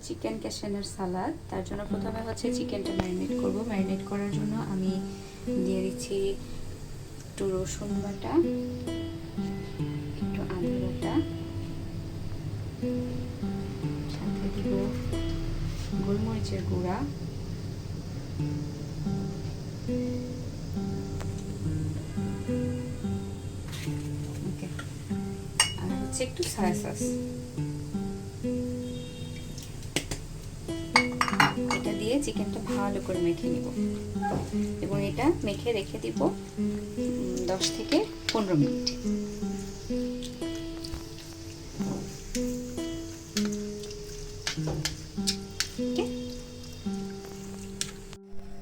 Chicken ক্যাশনের সালাদ। তার জন্য প্রথমে হচ্ছে চিকেনটা ম্যারিনেট করব। ম্যারিনেট করার জন্য আমি দিয়ে দিচ্ছি একটু রসুন বাটা, একটু আদা বাটা, সাথে দিব গোলমরিচের গুঁড়া, ওকে, আর হচ্ছে একটু সয়া সস। এটা দিয়ে চিকেনটা ভালো করে মেখে নিব এবং এটা মেখে রেখে দিব 10 থেকে 15 মিনিট।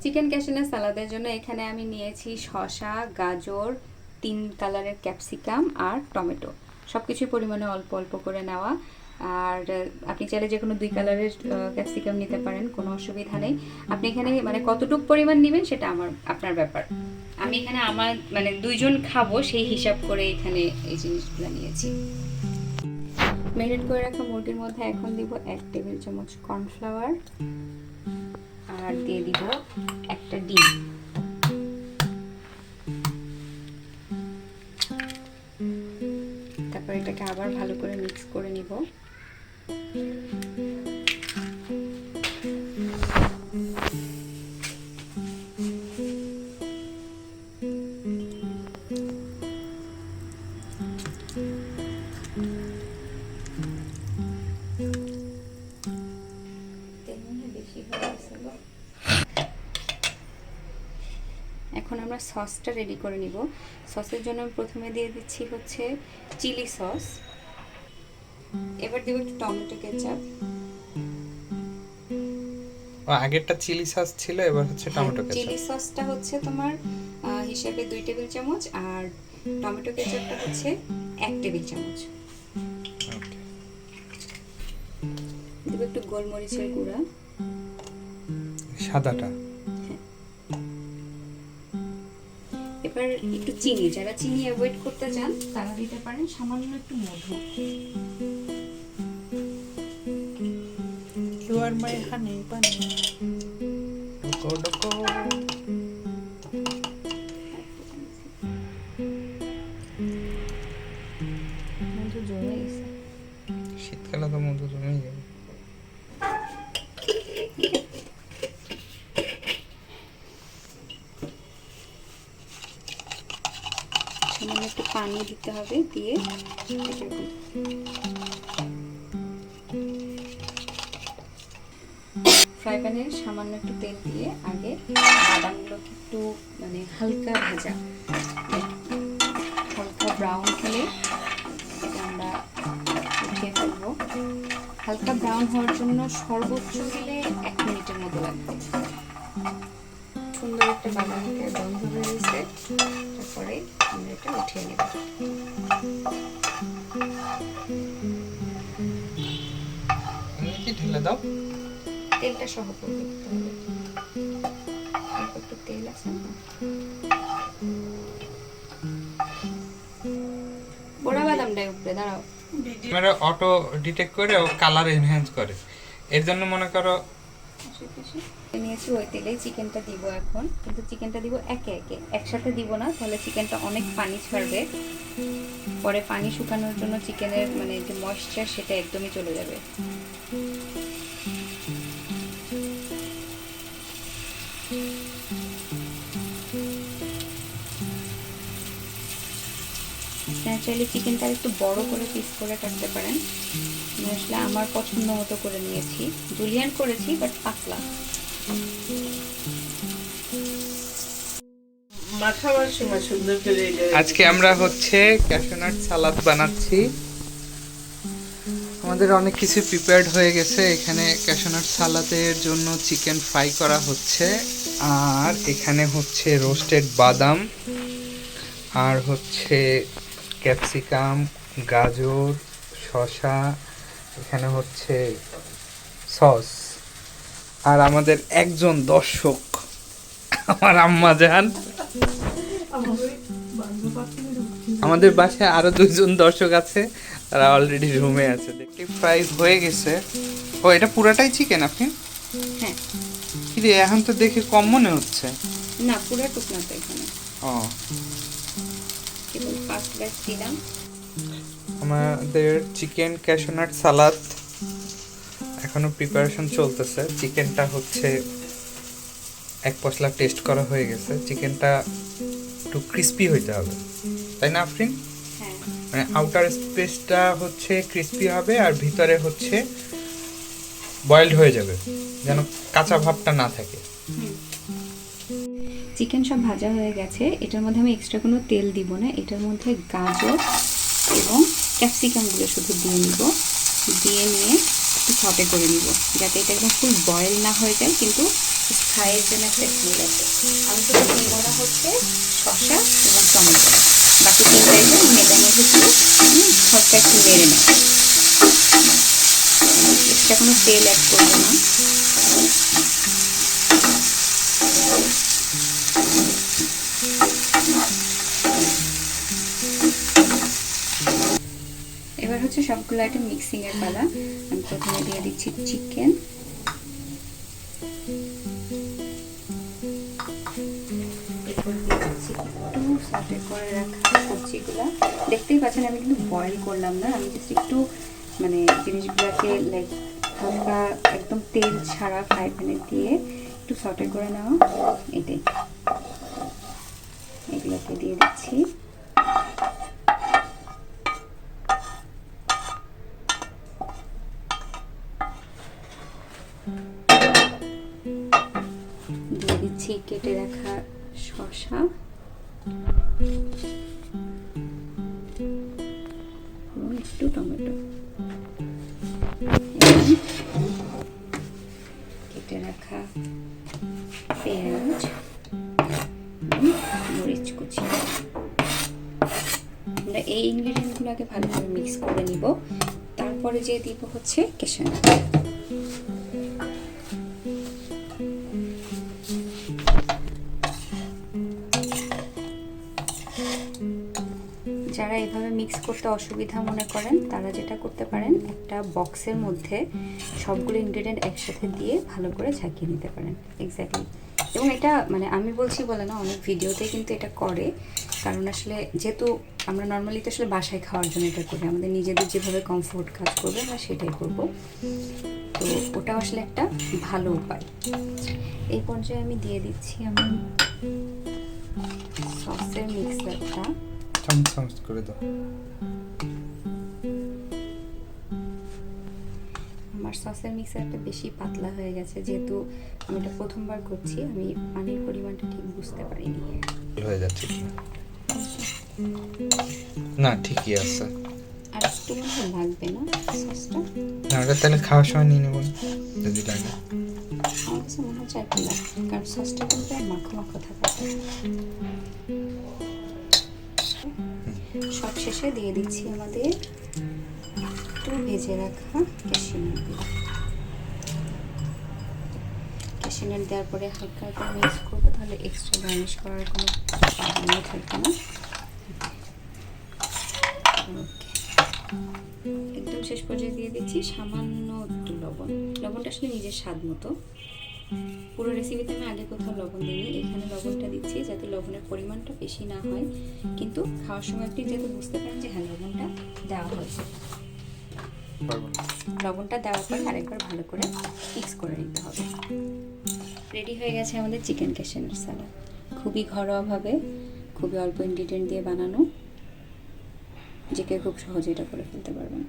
চিকেন ক্যাশনের সালাদের জন্য এখানে আমি নিয়েছি শসা, গাজর, 3 কালারের ক্যাপসিকাম আর টমেটো। সবকিছু পরিমাণে অল্প অল্প করে নেওয়া। আর আপনি চাইলে যে কোনো 2 কালারের ক্যাপসিকাম নিতে পারেন, কোনো অসুবিধা নেই। আপনি এখানে মানে কতটুকু পরিমাণ নেবেন সেটা আপনার ব্যাপার। আমি এখানে আমার মানে 2 জন খাবো সেই হিসাব করে এখানে এই জিনিসগুলো নিয়েছি। ম্যারিনেট করে রাখা মুরগির মধ্যে এখন দিব 1 টেবিল চামচ কর্নফ্লাওয়ার আর দিয়ে দিব একটা ডিম। তারপর এটাকে আবার ভালো করে মিক্স করে নিব। এখন আমরা সসটা রেডি করে নিব। সসের জন্য প্রথমে দিয়ে দিচ্ছি হচ্ছে চিলি সস, এবার দেব একটু টমেটো কেচাপ। আগেরটা চিলি সস ছিল, এবার হচ্ছে টমেটো কেচাপ। চিলি সসটা হচ্ছে তোমার হিসাবে 2 টেবিল চামচ আর টমেটো কেচাপটা হচ্ছে 1 টেবিল চামচ। দেব একটু গোলমরিচের গুঁড়া, সাদাটা। এবার একটু চিনি, যারা চিনি অ্যাভয়েড করতে চান তারা দিতে পারেন সামান্য একটু মধু। You are my honey bunny. ডকো ডকো। মধু জমে গেছে। শীতকালে তো মধু জমেই যাবে। সামান্য একটু পানি দিতে হবে, দিয়ে ফ্রাই প্যানে সামান্য একটু তেল দিয়ে আগে বাদামগুলোকে একটু মানে হালকা ভাজা, হালকা ব্রাউন হলে এটা আমরা উঠিয়ে ফেলবো। হালকা ব্রাউন হওয়ার জন্য সর্বোচ্চ গেলে 1 মিনিটের মতো লাগবে। সুন্দর একটা বাদামের গন্ধ বেরিয়েছে, তারপরে আমরা এটা উঠিয়ে নেব। ঢেলে দাও, তেলটা সহ করে দিতে হবে। একটু তেল আছে না, বড়া বাদামটাই উপরে দাঁড়াও। ক্যামেরা অটো ডিটেক্ট করে ও কালার এনহ্যান্স করে, এর জন্য মনে করো নিয়েছি। ওই তেলেই চিকেনটা দিব এখন, কিন্তু চিকেনটা দিব একে একে, একসাথে দিব না, তাহলে চিকেনটা অনেক পানি ছাড়বে। পরে পানি শুকানোর জন্য চিকেনের মানে যে ময়েশ্চার সেটা একদমই চলে যাবে। আপনারা চাইলে চিকেনটা একটু বড় করে পিস করে কাটতে পারেন। আসলে আমার পছন্দ মতো করে নিয়েছি, জুলিয়ান করেছি বাট পাতলা। আজকে আমরা হচ্ছে ক্যাশু নাট সালাদ বানাচ্ছি। আমাদের অনেক কিছু প্রিপেয়ার্ড হয়ে গেছে। এখানে ক্যাশু নাট সালাদের জন্য চিকেন ফ্রাই করা হচ্ছে, আর এখানে হচ্ছে রোস্টেড বাদাম, আর হচ্ছে ক্যাপসিকাম, গাজর, শসা, এখানে হচ্ছে সস। আর আমাদের একজন দর্শক আমার আম্মা জান, আমাদের বাসায় আরো 2 জন দর্শক আছে, তারা অলরেডি রুমে আছে। দেখি ফ্রাই হয়ে গেছে, ও এটা পুরাটাই চিকেন আপনি? হ্যাঁ। কিন্তু এখন তো দেখে কম মনে হচ্ছে। না পুরো টুকনা তো এখানে। ও কেবল ফার্স্ট ব্যাচ দিলাম। আমাদের চিকেন ক্যাশনাট সালাদ এখনো প্রিপারেশন চলতেছে। চিকেনটা হচ্ছে এক পশলা টেস্ট করা হয়ে গেছে। চিকেনটা একটু ক্রিস্পি হইতে হবে, তাই না আফরিন? হ্যাঁ, মানে আউটার স্পেসটা হচ্ছে ক্রিস্পি হবে আর ভিতরে হচ্ছে বয়েলড হয়ে যাবে, যেন কাঁচা ভাবটা না থাকে। চিকেন সব ভাজা হয়ে গেছে। এটার মধ্যে আমি এক্সট্রা কোনো তেল দিব না। এটার মধ্যে গাজর এবং ক্যাপসিকামগুলো শুধু দিয়ে নিব। দিয়ে নিয়ে একটু সটে করে নিব, যাতে এটা একদম ফুল বয়েল না হয়ে যায়, কিন্তু ফ্রাইয়ের জন্য একটা স্মেল আছে। আমি শুধু নিব না হচ্ছে শসা এবং টমেটো, বাকি তিনটা এটা মেয়েটার মধ্যে দিয়ে সবটা একটু নেড়ে নেব। এক্সট্রা কোনো তেল অ্যাড করবো না। এবার হচ্ছে সবগুলো আইটেম মিক্সিং এর পালা। আমি প্রথমে দিয়ে দিচ্ছি চিকেন, এরপর দিয়ে দিচ্ছি একটু সটে করে রাখা সবজিগুলো। দেখতেই পাচ্ছেন আমি কিন্তু বয়েল করলাম না, আমি জাস্ট একটু মানে জিনিসগুলোকে লাইক হালকা একদম তেল ছাড়া ফ্রাই প্যানে দিয়ে একটু সটে করে নেওয়া। এটাই, এগুলোকে দিয়ে দিচ্ছি। দিয়ে দিচ্ছি কেটে রাখা শসা, একটু টমেটো, কেটে রাখা পেঁয়াজ, মরিচ কুচি। আমরা এই ইনগ্রেডিয়েন্টগুলোকে ভালোভাবে মিক্স করে নিব। তারপরে যে দিব হচ্ছে ক্যাশনাট। যারা এইভাবে মিক্স করতে অসুবিধা মনে করেন তারা যেটা করতে পারেন, একটা বক্সের মধ্যে সবগুলো ইনগ্রেডিয়েন্ট একসাথে দিয়ে ভালো করে ঝাঁকিয়ে নিতে পারেন। এক্স্যাক্টলি। এবং এটা মানে আমি বলছি বলে না, অনেক ভিডিওতে কিন্তু এটা করে। কারণ আসলে যেহেতু আমরা নর্মালি তো আসলে বাসায় খাওয়ার জন্য এটা করি, আমাদের নিজেদের যেভাবে কমফোর্ট কাজ করবে আমরা সেটাই করব। তো ওটা আসলে একটা ভালো উপায়। এই পর্যায়ে আমি দিয়ে দিচ্ছি আমি সসের মিক্সারটা। চামচ করে দাও। আমার সসের মিক্সারটা বেশি পাতলা হয়ে গেছে, যেহেতু আমি এটা প্রথমবার করছি, আমি পানির পরিমাণটা ঠিক বুঝতে পারিনি। হয়ে যাচ্ছে না? ঠিকই আছে। আর একটু মনে লাগবে না সসটা? না, ওটা তাহলে খাওয়ার সময় নিয়ে নেব যদি লাগে। আমার কাছে মনে হচ্ছে একটু লাগবে, কারণ সসটা কিন্তু মাখো মাখো থাকে। সব শেষে দিয়ে দিচ্ছি আমাদের একটু ভেজে রাখা ক্যাশিউনাটগুলো। ক্যাশিউনাট দেওয়ার পরে হালকা করে মিক্স করবো, তাহলে এক্সট্রা গার্নিশ করার কোনো প্রবলেম থাকবে না। ওকে, একদম শেষ পর্যায়ে দিয়ে দিচ্ছি সামান্য একটু লবণ। লবণটা আসলে নিজের স্বাদ মতো। পুরো রেসিপিতে আমি আগে কোথাও লবণ দিইনি, এখানে লবণটা দিচ্ছি যাতে লবণের পরিমাণটা বেশি না হয়, কিন্তু খাওয়ার সময় আপনি যেহেতু বুঝতে পারেন যে হ্যাঁ লবণটা দেওয়া হয়েছে। লবণটা দেওয়ার পর আরেকবার ভালো করে মিক্স করে নিতে হবে। রেডি হয়ে গেছে আমাদের চিকেন ক্যাশনাট সালাদ। খুবই ঘরোয়াভাবে, খুবই অল্প ইনগ্রিডিয়েন্ট দিয়ে বানানো, যে কেউ খুব সহজে এটা করে ফেলতে পারবেন।